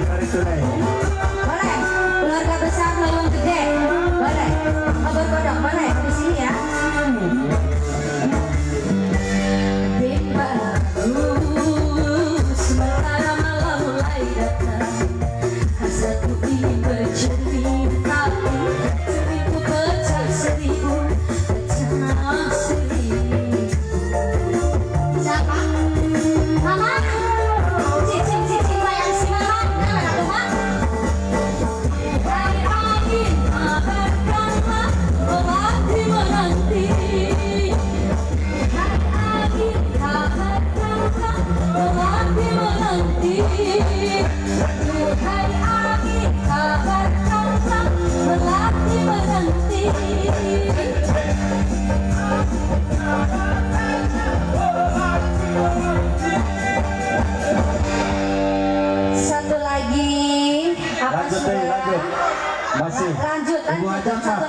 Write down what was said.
tarik tunai. Boleh, keluarga besar lawan gede. Boleh, obor kodok boleh di sini ya. Baru sementara malam mulai datang, hasratku ingin bercerita, seribu pecah seribu pecah seribu. Siapa? Mama? Cicing sayang si mama. Mana ada mama? Hai angin kabarkanlah obati menanti. Hai angin kabarkanlah obati menanti. Hai angin kabarkanlah obati menanti. Satu lagi apa Lanjut sudah? lanjut. Masih. Lanjut. Ibu aja, Kak.